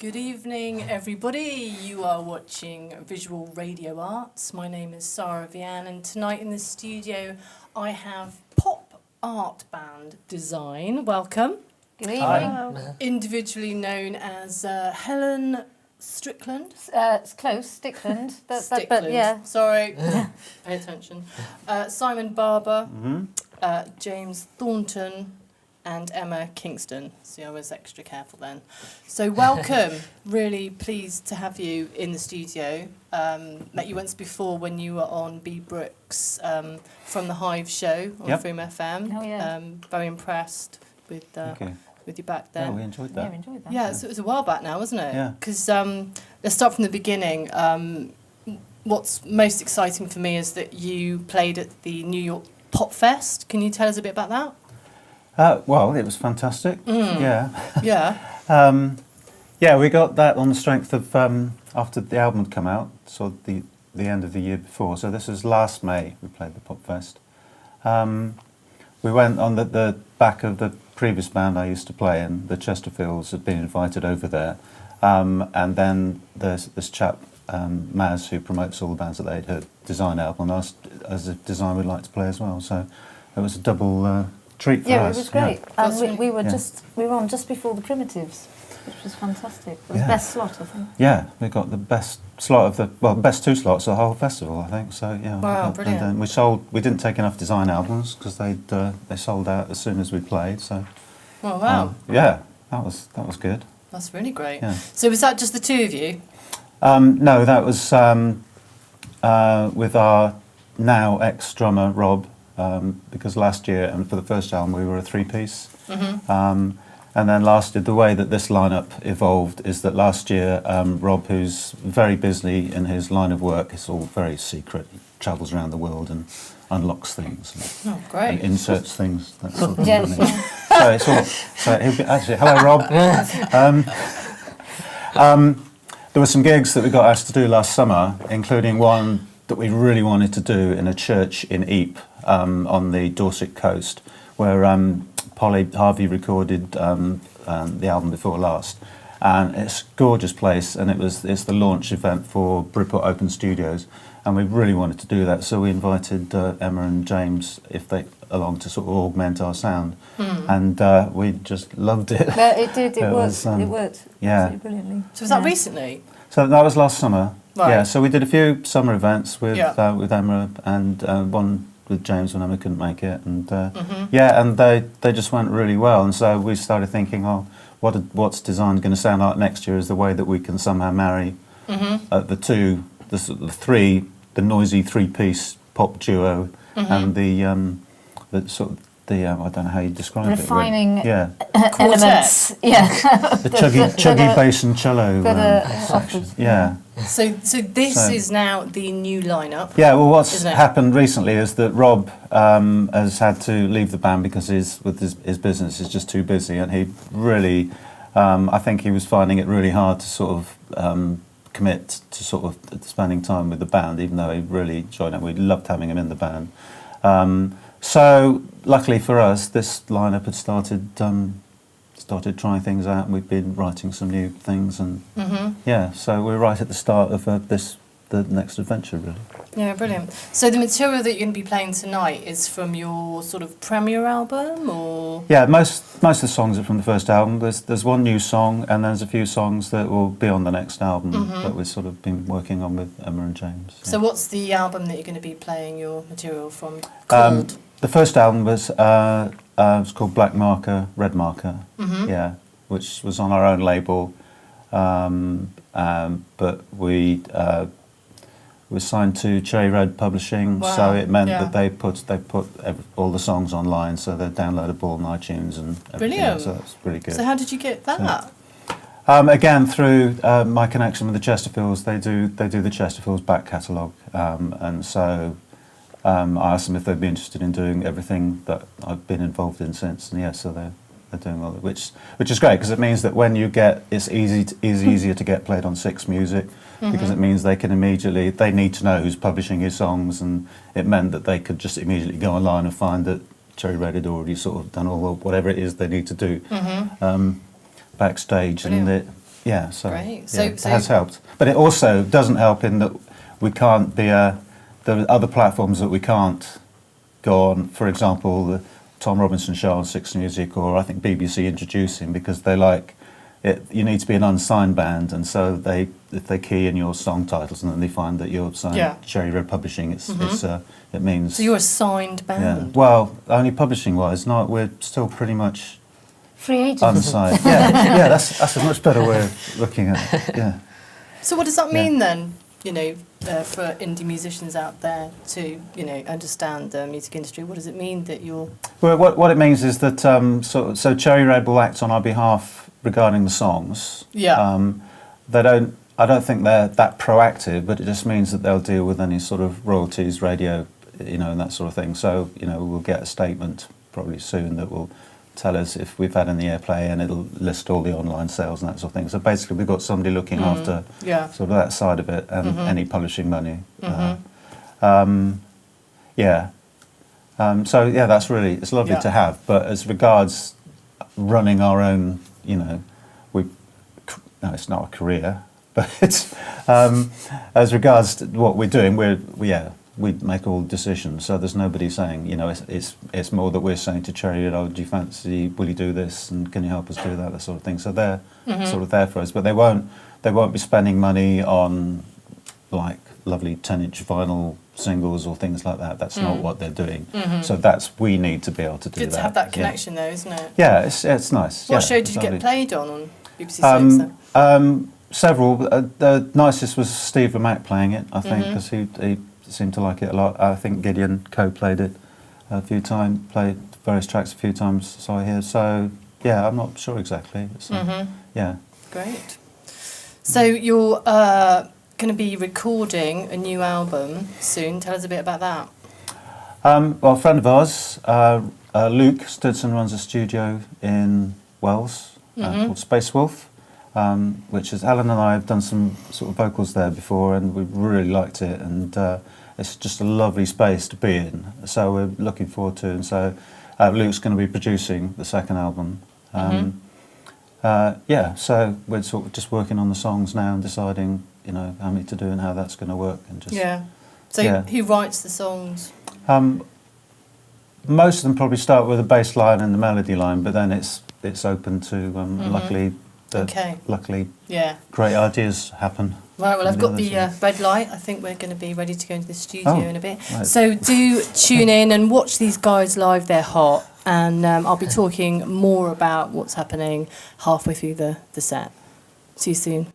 Good evening, everybody. You are watching Visual Radio Arts. My name is Sara Vian, and tonight in the studio I have pop art band Design. Welcome. Good evening. Individually known as Helen Strickland. It's close, Stickland. Stickland. But yeah. Sorry. Pay attention. Simon Barber, James Thornton, and Emma Kingston. See, I was extra careful then. So welcome. Really pleased to have you in the studio. Met you once before when you were on B. Brooks from the Hive show on Freem FM. Oh, yeah. Very impressed with you back then. Yeah, we enjoyed that. Yeah, we enjoyed that. Yeah, so it was a while back now, wasn't it? Yeah. Because let's start from the beginning. What's most exciting for me is that you played at the New York Pop Fest. Can you tell us a bit about that? Well, it was fantastic. Yeah. Yeah. Yeah, we got that on the strength of after the album had come out, so the end of the year before. So this was last May. We played the Pop Fest. We went on the back of the previous band I used to play in. The Chesterfields had been invited over there, and then there's this chap Maz who promotes all the bands that they'd heard Design album, and asked as if Design would like to play as well. So it was a double treat for us. Yeah, it was great. Yeah. And we were on just before the Primitives, which was fantastic. It was the best slot, I think. Yeah, we got the best slot of the best two slots of the whole festival, I think. So yeah. Wow, brilliant. And we didn't take enough Design albums because they sold out as soon as we played. So. Oh wow. Yeah, that was good. That's really great. Yeah. So was that just the two of you? No, that was with our now ex-drummer Rob, because last year and for the first album we were a three-piece. And then last year, the way that this lineup evolved is that last year Rob, who's very busy in his line of work, it's all very secret. He travels around the world and unlocks things. Oh, great. And inserts things. That sort of thing. Yes, yeah. So it's all. So he'll be actually. Hello, Rob. There were some gigs that we got asked to do last summer, including one that we really wanted to do in a church in Ypres on the Dorset coast, where Polly Harvey recorded the album before last. And it's a gorgeous place, and it's the launch event for Bridport Open Studios, and we really wanted to do that, so we invited Emma and James along to sort of augment our sound, and we just loved it. Yeah, it did. It worked. was, It worked. yeah. Absolutely brilliantly. So was that recently? So that was last summer. Right. Yeah, so we did a few summer events with Yeah. Emma and one with James when Emma couldn't make it, and and they just went really well, and so we started thinking, what's Design going to sound like next year is the way that we can somehow marry the noisy three-piece pop duo and the sort of I don't know how you describe Refining it. Yeah, elements. Yeah. the chuggy bass and cello sections. Yeah. So this is now the new lineup. Yeah, well, what's isn't it? happened recently is that Rob has had to leave the band because his business is just too busy, and he really, I think he was finding it really hard to sort of commit to sort of spending time with the band, even though he really enjoyed it. We loved having him in the band. So luckily for us, this lineup had started trying things out, and we've been writing some new things, and so we're right at the start of the next adventure, really. Yeah, brilliant. So the material that you're going to be playing tonight is from your sort of premiere album, or? Yeah, most of the songs are from the first album. There's one new song, and there's a few songs that will be on the next album that we've sort of been working on with Emma and James. So what's the album that you're going to be playing your material from called? The first album was called Black Marker, Red Marker, which was on our own label, but we were signed to Cherry Red Publishing, so it meant that they put all the songs online, so they're downloadable on iTunes and everything. Brilliant. So that's really good. So how did you get that? Again, through my connection with the Chesterfields, they do the Chesterfields back catalogue, and so. I asked them if they'd be interested in doing everything that I've been involved in since, and so they're doing all of it, which is great because it means that when you it's easier to get played on Six Music because it means they need to know who's publishing your songs, and it meant that they could just immediately go online and find that Cherry Red had already sort of done all whatever it is they need to do backstage, Brilliant. and yeah, so, Great. yeah, it has helped. But it also doesn't help in that we can't be there are other platforms that we can't go on. For example, the Tom Robinson show on Six Music, or I think BBC Introducing, because they like it. You need to be an unsigned band, and so if they key in your song titles and then they find that you're signed Cherry Red Publishing, it means. So you're a signed band. Yeah. Well, only publishing wise, not. We're still pretty much Free agent. unsigned. yeah. That's a much better way of looking at it. Yeah. So what does that mean then? For indie musicians out there to, understand the music industry, what does it mean that you're... Well, what it means is that so Cherry Red will act on our behalf regarding the songs. Yeah. I don't think they're that proactive, but it just means that they'll deal with any sort of royalties, radio, and that sort of thing. So, we'll get a statement probably soon that will tell us if we've had any airplay, and it'll list all the online sales and that sort of thing. So basically we've got somebody looking after sort of that side of it, and any publishing money. So that's really, it's lovely to have. But as regards running our own, it's not a career, but it's as regards to what we're doing, we make all decisions. So there's nobody saying, it's more that we're saying to Cherry, do you fancy, will you do this, and can you help us do that sort of thing. So they're sort of there for us, but they won't be spending money on like lovely 10-inch vinyl singles or things like that. That's not what they're doing. So we need to be able to do that. Good to have that connection though, isn't it? Yeah, it's nice. What show did you get played on BBC Six then? Several. The nicest was Steve Lamacq playing it, I think, because he seemed to like it a lot. I think Gideon co-played it a few times, played various tracks a few times, so I hear. So, yeah, I'm not sure exactly. Yeah. Great. So you're going to be recording a new album soon. Tell us a bit about that. Well, a friend of ours, Luke Studson, runs a studio in Wells called Space Wolf. Which is, Alan and I have done some sort of vocals there before, and we really liked it, and it's just a lovely space to be in, so we're looking forward to it. And so Luke's going to be producing the second album. So we're sort of just working on the songs now and deciding, how many to do and how that's going to work. And just who writes the songs? Most of them probably start with a bass line and the melody line, but then it's open to luckily great ideas happen. Right, well, I've got the red light. I think we're going to be ready to go into the studio in a bit. Right. So do tune in and watch these guys live. They're hot. And I'll be talking more about what's happening halfway through the set. See you soon.